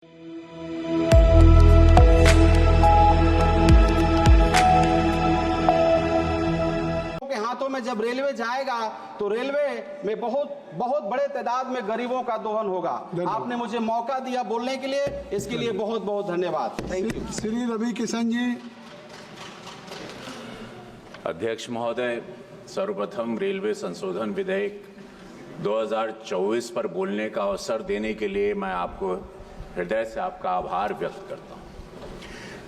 हाथों में जब रेलवे जाएगा तो रेलवे में बहुत बड़े तादाद में गरीबों का दोहन होगा। आपने मुझे मौका दिया बोलने के लिए, इसके लिए बहुत बहुत धन्यवाद। Thank you. श्री रवि किशन जी। अध्यक्ष महोदय, सर्वप्रथम रेलवे संशोधन विधेयक 2024 पर बोलने का अवसर देने के लिए मैं आपको हृदय से आपका आभार व्यक्त करता हूं।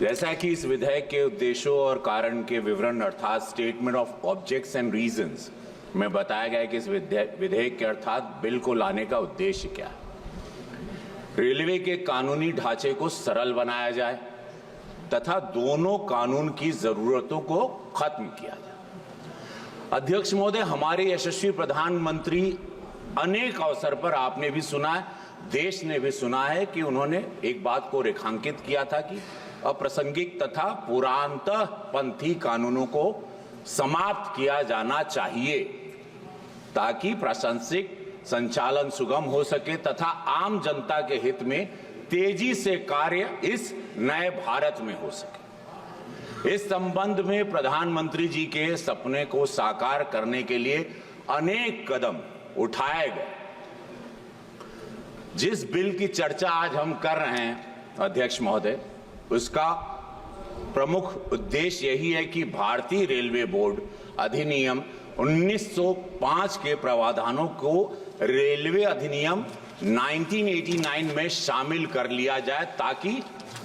जैसा कि इस विधेयक के उद्देश्यों और कारण के विवरण अर्थात statement of objects and reasons में बताया गया है कि इस विधेयक के अर्थात बिल को लाने का उद्देश्य क्या है। रेलवे के कानूनी ढांचे को सरल बनाया जाए तथा दोनों कानून की जरूरतों को खत्म किया जाए। अध्यक्ष महोदय, हमारे यशस्वी प्रधानमंत्री अनेक अवसर पर आपने भी सुना है, देश ने भी सुना है कि उन्होंने एक बात को रेखांकित किया था कि अप्रासंगिक तथा पुरातनपंथी कानूनों को समाप्त किया जाना चाहिए ताकि प्रशासनिक संचालन सुगम हो सके तथा आम जनता के हित में तेजी से कार्य इस नए भारत में हो सके। इस संबंध में प्रधानमंत्री जी के सपने को साकार करने के लिए अनेक कदम उठाए गए। जिस बिल की चर्चा आज हम कर रहे हैं अध्यक्ष महोदय, उसका प्रमुख उद्देश्य यही है कि भारतीय रेलवे बोर्ड अधिनियम 1905 के प्रावधानों को रेलवे अधिनियम 1989 में शामिल कर लिया जाए ताकि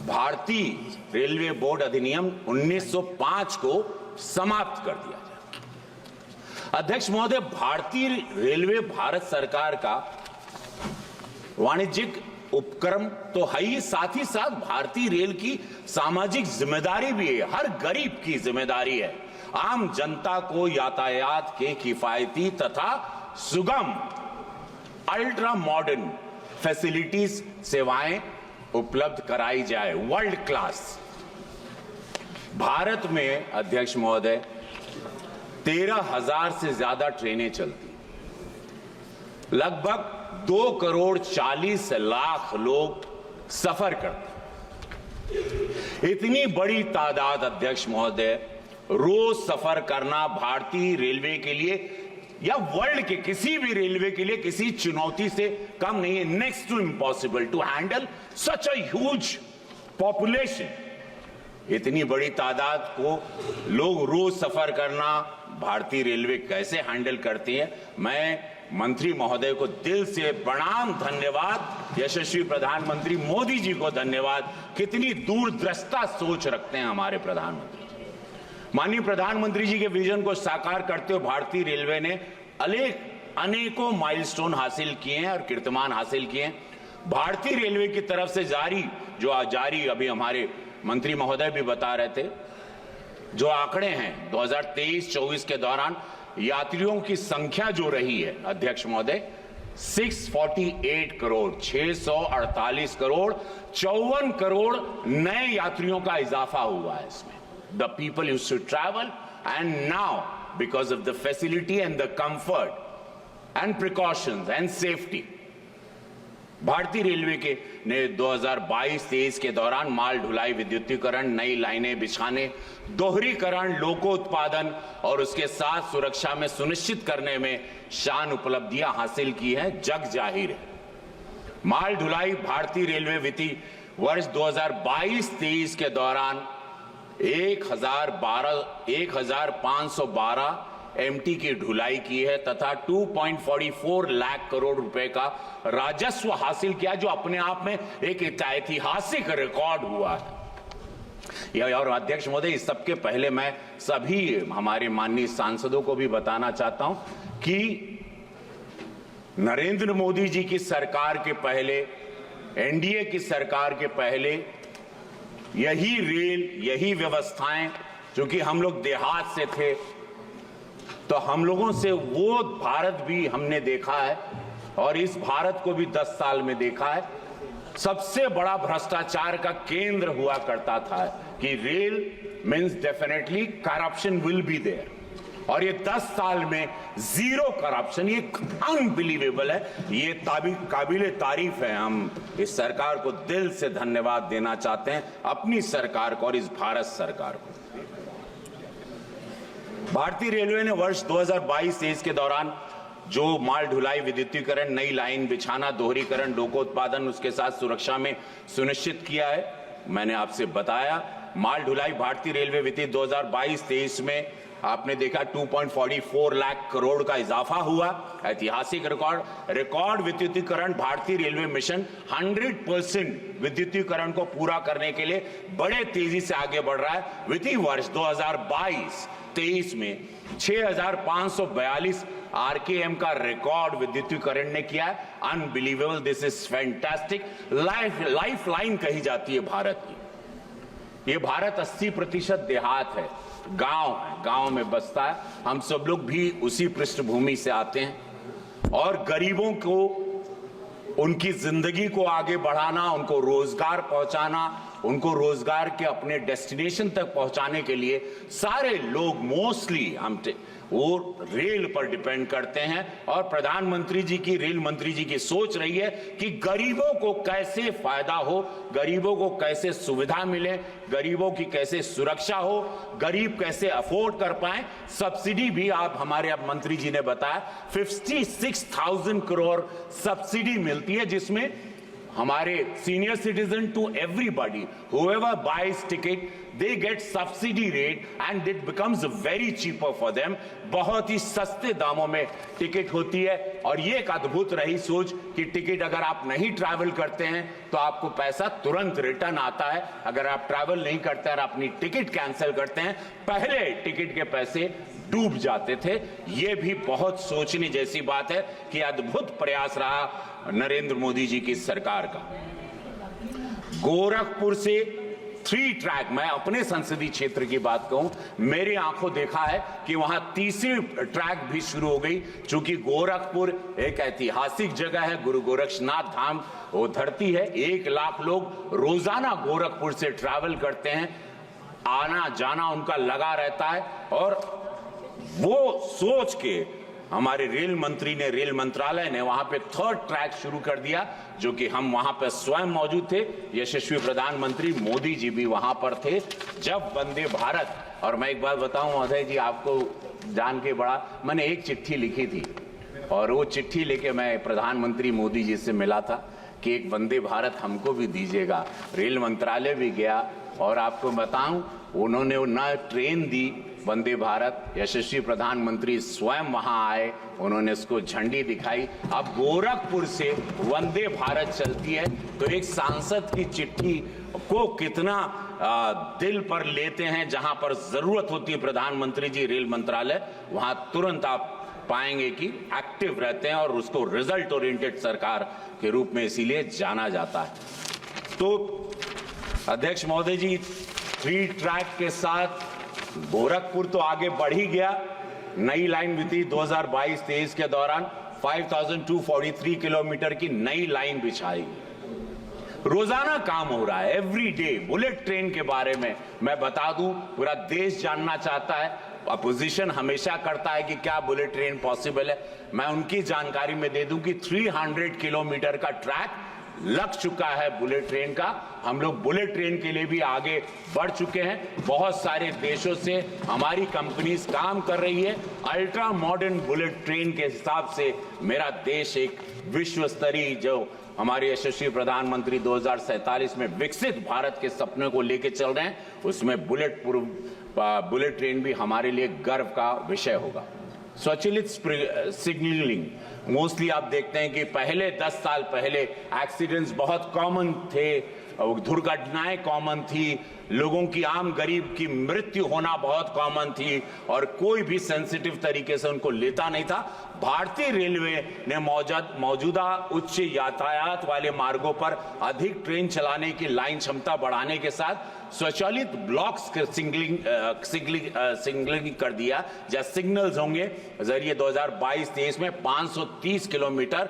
भारतीय रेलवे बोर्ड अधिनियम 1905 को समाप्त कर दिया जाए। अध्यक्ष महोदय, भारतीय रेलवे भारत सरकार का वाणिज्यिक उपक्रम तो है ही, साथ ही साथ भारतीय रेल की सामाजिक जिम्मेदारी भी है। हर गरीब की जिम्मेदारी है आम जनता को यातायात के किफायती तथा सुगम अल्ट्रा मॉडर्न फैसिलिटीज सेवाएं उपलब्ध कराई जाए। वर्ल्ड क्लास भारत में अध्यक्ष महोदय 13,000 से ज्यादा ट्रेनें चलती, लगभग 2 करोड़ 40 लाख लोग सफर करते। इतनी बड़ी तादाद अध्यक्ष महोदय रोज सफर करना भारतीय रेलवे के लिए या वर्ल्ड के किसी भी रेलवे के लिए किसी चुनौती से कम नहीं है। Next to impossible to handle such a huge population. इतनी बड़ी तादाद को लोग रोज सफर करना भारतीय रेलवे कैसे हैंडल करती है। मैं मंत्री महोदय को दिल से प्रणाम, धन्यवाद। यशस्वी प्रधानमंत्री मोदी जी को धन्यवाद। कितनी दूरदृष्टा सोच रखते हैं हमारे प्रधानमंत्री। माननीय प्रधानमंत्री जी के विजन को साकार करते हुए भारतीय रेलवे ने अनेकों माइलस्टोन हासिल किए हैं और कीर्तिमान हासिल किए हैं। भारतीय रेलवे की तरफ से जारी अभी हमारे मंत्री महोदय भी बता रहे थे, जो आंकड़े हैं 2023-24 के दौरान यात्रियों की संख्या जो रही है अध्यक्ष महोदय 648 करोड़ 648 करोड़ 54 करोड़ नए यात्रियों का इजाफा हुआ है इसमें। The people used to travel and now because of the facility and the comfort and precautions and safety, भारतीय रेलवे के ने 2022-23 के दौरान माल ढुलाई, विद्युतीकरण, नई लाइनें बिछाने, दोहरीकरण, लोको उत्पादन और उसके साथ सुरक्षा में सुनिश्चित करने में शान उपलब्धियां हासिल की हैं, जग जाहिर है। माल ढुलाई भारतीय रेलवे वित्तीय वर्ष 2022-23 के दौरान 1,512 एमटी की ढुलाई की है तथा 2.44 लाख करोड़ रुपए का राजस्व हासिल किया, जो अपने आप में एक ऐतिहासिक रिकॉर्ड हुआ है। और अध्यक्ष महोदय, इस सबके पहले मैं सभी हमारे माननीय सांसदों को भी बताना चाहता हूं कि नरेंद्र मोदी जी की सरकार के पहले, एनडीए की सरकार के पहले यही रेल, यही व्यवस्थाएं, क्योंकि हम लोग देहात से थे तो हम लोगों से वो भारत भी हमने देखा है और इस भारत को भी 10 साल में देखा है। सबसे बड़ा भ्रष्टाचार का केंद्र हुआ करता था कि rail means definitely corruption will be there. और ये 10 साल में जीरो करप्शन, ये अनबिलीवेबल है, ये काबिले तारीफ है। हम इस सरकार को दिल से धन्यवाद देना चाहते हैं, अपनी सरकार को और इस भारत सरकार को। भारतीय रेलवे ने वर्ष 2022-23 के दौरान जो माल ढुलाई, विद्युतीकरण, नई लाइन बिछाना, दोहरीकरण, लोकोत्पादन, उसके साथ सुरक्षा में सुनिश्चित किया है, मैंने आपसे बताया। माल ढुलाई भारतीय रेलवे वित्तीय 2022-23 में आपने देखा 2.44 लाख करोड़ का इजाफा हुआ, ऐतिहासिक रिकॉर्ड विद्युतीकरण। भारतीय रेलवे मिशन 100% विद्युतीकरण को पूरा करने के लिए बड़े तेजी से आगे बढ़ रहा है। वित्तीय वर्ष 2022-23 में 6,542 आरकेएम का रिकॉर्ड विद्युतीकरण ने किया है। Unbelievable, this is fantastic. Life line कही जाती है भारत की। ये भारत 80% देहात है, गांव है, गांव में बसता है। हम सब लोग भी उसी पृष्ठभूमि से आते हैं और गरीबों को, उनकी जिंदगी को आगे बढ़ाना, उनको रोजगार पहुंचाना, उनको रोजगार के अपने डेस्टिनेशन तक पहुंचाने के लिए सारे लोग मोस्टली वो रेल पर डिपेंड करते हैं। और प्रधानमंत्री जी की, रेल मंत्री जी की सोच रही है कि गरीबों को कैसे फायदा हो, गरीबों को कैसे सुविधा मिले, गरीबों की कैसे सुरक्षा हो, गरीब कैसे अफोर्ड कर पाए। सब्सिडी भी आप, हमारे अब मंत्री जी ने बताया, 56,000 करोड़ सब्सिडी मिलती है, जिसमें हमारे senior citizen to everybody, whoever buys ticket, they get subsidy rate and it becomes very cheaper for them। बहुत ही सस्ते दामों में टिकट होती है। और ये एक अद्भुत रही सोच कि टिकट अगर आप नहीं ट्रैवल करते हैं तो आपको पैसा तुरंत रिटर्न आता है। अगर आप ट्रैवल नहीं करते और अपनी टिकट कैंसिल करते हैं, पहले टिकट के पैसे डूब जाते थे। ये भी बहुत सोचने जैसी बात है कि अद्भुत प्रयास रहा नरेंद्र मोदी जी की सरकार का। गोरखपुर से 3 ट्रैक, मैं अपने संसदीय क्षेत्र की बात कहूं, मेरी आंखों देखा है कि वहां तीसरी ट्रैक भी शुरू हो गई। चूंकि गोरखपुर एक ऐतिहासिक जगह है, गुरु गोरक्षनाथ धाम वो धरती है। 1 लाख लोग रोजाना गोरखपुर से ट्रैवल करते हैं, आना जाना उनका लगा रहता है। और वो सोच के हमारे रेल मंत्री ने, रेल मंत्रालय ने वहां पे 3rd ट्रैक शुरू कर दिया, जो कि हम वहां पे स्वयं मौजूद थे। यशस्वी प्रधानमंत्री मोदी जी भी वहां पर थे जब वंदे भारत। और मैं एक बात बताऊं महोदय जी, आपको जान के बड़ा, मैंने एक चिट्ठी लिखी थी और वो चिट्ठी लेके मैं प्रधानमंत्री मोदी जी से मिला था कि एक वंदे भारत हमको भी दीजिएगा। रेल मंत्रालय भी गया और आपको बताऊं, उन्होंने न ट्रेन दी वंदे भारत, यशस्वी प्रधानमंत्री स्वयं वहां आए, उन्होंने इसको झंडी दिखाई। अब गोरखपुर से वंदे भारत चलती है, तो एक सांसद की चिट्ठी को कितना दिल पर लेते हैं। जहां पर जरूरत होती है प्रधानमंत्री जी, रेल मंत्रालय, वहां तुरंत आप पाएंगे कि एक्टिव रहते हैं और उसको रिजल्ट ओरिएंटेड सरकार के रूप में इसीलिए जाना जाता है। तो अध्यक्ष महोदय जी, 3 ट्रैक के साथ गोरखपुर तो आगे बढ़ ही गया। नई लाइन वित्तीय 2022-23 के दौरान 5,243 किलोमीटर की नई लाइन बिछाई। रोजाना काम हो रहा है, एवरी डे। बुलेट ट्रेन के बारे में मैं बता दूं, पूरा देश जानना चाहता है, अपोजिशन हमेशा करता है कि क्या बुलेट ट्रेन पॉसिबल है। मैं उनकी जानकारी में दे दूं कि 300 किलोमीटर का ट्रैक लग चुका है बुलेट ट्रेन का। हम लोग बुलेट ट्रेन के लिए भी आगे बढ़ चुके हैं। बहुत सारे देशों से हमारी कंपनीज काम कर रही है। अल्ट्रा मॉडर्न बुलेट ट्रेन के हिसाब से मेरा देश एक विश्व स्तरीय, जो हमारे यशस्वी प्रधानमंत्री 2047 में विकसित भारत के सपने को लेके चल रहे हैं, उसमें बुलेट ट्रेन भी हमारे लिए गर्व का विषय होगा। स्वचालित सिग्नलिंग, मोस्टली आप देखते हैं कि पहले 10 साल पहले एक्सीडेंट्स बहुत कॉमन थे, दुर्घटनाएं कॉमन थी, लोगों की, आम गरीब की मृत्यु होना बहुत कॉमन थी और कोई भी सेंसिटिव तरीके से उनको लेता नहीं था। भारतीय रेलवे ने मौजूदा उच्च यातायात वाले मार्गों पर अधिक ट्रेन चलाने की लाइन क्षमता बढ़ाने के साथ स्वचालित ब्लॉक्स सिग्नलिंग कर दिया, जहां सिग्नल्स होंगे जरिए 2022-23 में 530 किलोमीटर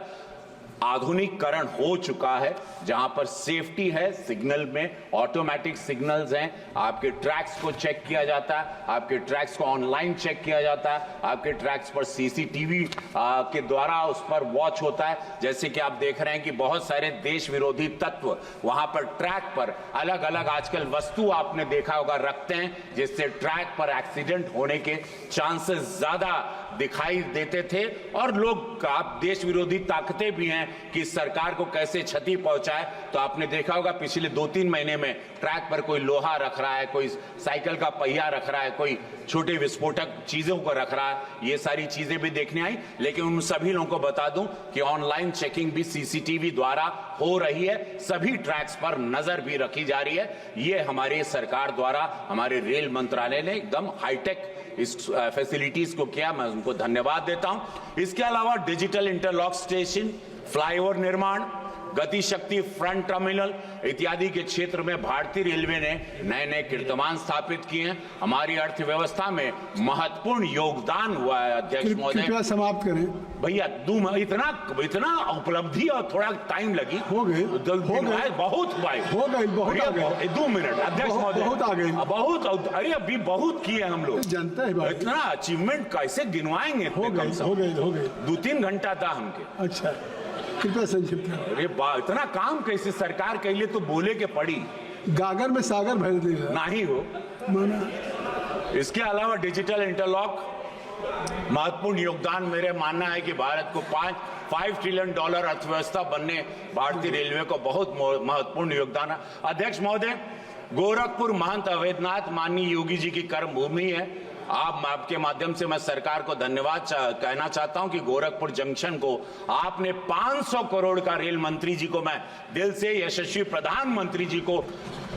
आधुनिकीकरण हो चुका है, जहां पर सेफ्टी है, सिग्नल में ऑटोमेटिक सिग्नल्स हैं, आपके ट्रैक्स को चेक किया जाता है, आपके ट्रैक्स को ऑनलाइन चेक किया जाता है, आपके ट्रैक्स पर सीसीटीवी के द्वारा उस पर वॉच होता है। जैसे कि आप देख रहे हैं कि बहुत सारे देश विरोधी तत्व वहां पर ट्रैक पर अलग अलग आजकल वस्तु आपने देखा होगा रखते हैं, जिससे ट्रैक पर एक्सीडेंट होने के चांसेस ज्यादा दिखाई देते थे। और लोग आप देश विरोधी ताकतें भी हैं कि सरकार को कैसे क्षति पहुंचाए। तो आपने देखा होगा पिछले 2-3 महीने में ट्रैक पर कोई लोहा रख रहा है, कोई साइकिल का पहिया रख रहा है, कोई छोटे विस्फोटक चीजों को रख रहा है। ये सारी चीजें भी देखने आई। लेकिन उन सभी लोगों को बता दूं कि ऑनलाइन चेकिंग भी सीसीटीवी द्वारा हो रही है, सभी ट्रैक्स पर नजर भी रखी जा रही है। ये हमारी सरकार द्वारा, हमारे रेल मंत्रालय ने एकदम हाईटेक इस फैसिलिटीज को किया, मैं उनको धन्यवाद देता हूं। इसके अलावा डिजिटल इंटरलॉक स्टेशन, फ्लाईओवर निर्माण, गति शक्ति फ्रंट टर्मिनल इत्यादि के क्षेत्र में भारतीय रेलवे ने नए नए कीर्तिमान स्थापित किए हैं। हमारी अर्थव्यवस्था में महत्वपूर्ण योगदान हुआ है। अध्यक्ष महोदय, कृपया समाप्त करें भैया। इतना उपलब्धि और थोड़ा टाइम लगी, हो गए बहुत हो गए 2 मिनट। अध्यक्ष महोदय, बहुत आ गए, बहुत, अरे अभी बहुत किए हम लोग, जनता है, इतना अचीवमेंट कैसे गिनवाएंगे? हो गए 2-3 घंटा था हमके। अच्छा, कृपया संक्षिप्त करें। अरे इतना काम कैसे सरकार के लिए तो बोले के पड़ी, गागर में सागर भर देगा ना ही हो माना। इसके अलावा डिजिटल इंटरलॉक महत्वपूर्ण योगदान, मेरे मानना है कि भारत को $5 ट्रिलियन अर्थव्यवस्था बनने भारतीय रेलवे को बहुत महत्वपूर्ण योगदान है। अध्यक्ष महोदय, गोरखपुर महंत अवैधनाथ माननीय योगी जी की कर्म भूमि है। आपके माध्यम से मैं सरकार को धन्यवाद कहना चाहता हूं कि गोरखपुर जंक्शन को आपने 500 करोड़ का, रेल मंत्री जी को मैं दिल से, यशस्वी प्रधानमंत्री जी को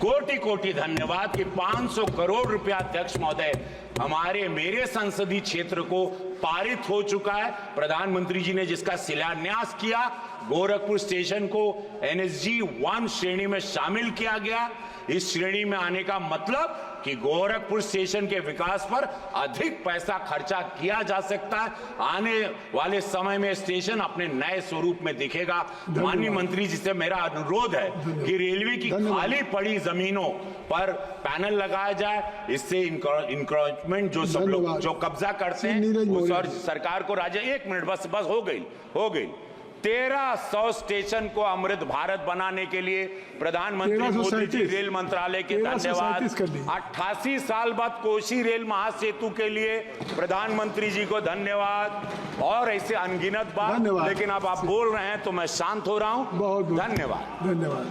कोटि कोटि धन्यवाद कि 500 करोड़ रुपया अध्यक्ष महोदय हमारे मेरे संसदीय क्षेत्र को पारित हो चुका है। प्रधानमंत्री जी ने जिसका शिलान्यास किया, गोरखपुर स्टेशन को NSG 1 श्रेणी में शामिल किया गया। इस श्रेणी में आने का मतलब कि गोरखपुर स्टेशन के विकास पर अधिक पैसा खर्चा किया जा सकता है। आने वाले समय में स्टेशन अपने नए स्वरूप में दिखेगा। माननीय मंत्री जी से मेरा अनुरोध है कि रेलवे की खाली पड़ी जमीनों पर पैनल लगाया जाए, इससे इंक्रोचमेंट जो सब लोग जो कब्जा करते हैं उस और सरकार को राज्य 1 मिनट बस हो गई 1300 स्टेशन को अमृत भारत बनाने के लिए प्रधानमंत्री मोदी जी, रेल मंत्रालय के धन्यवाद। 88 साल बाद कोसी रेल महासेतु के लिए प्रधानमंत्री जी को धन्यवाद। और ऐसे अनगिनत बात, लेकिन अब आप बोल रहे हैं तो मैं शांत हो रहा हूं। बहुत धन्यवाद। धन्यवाद।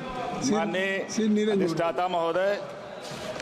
माननीय अधिष्ठाता महोदय,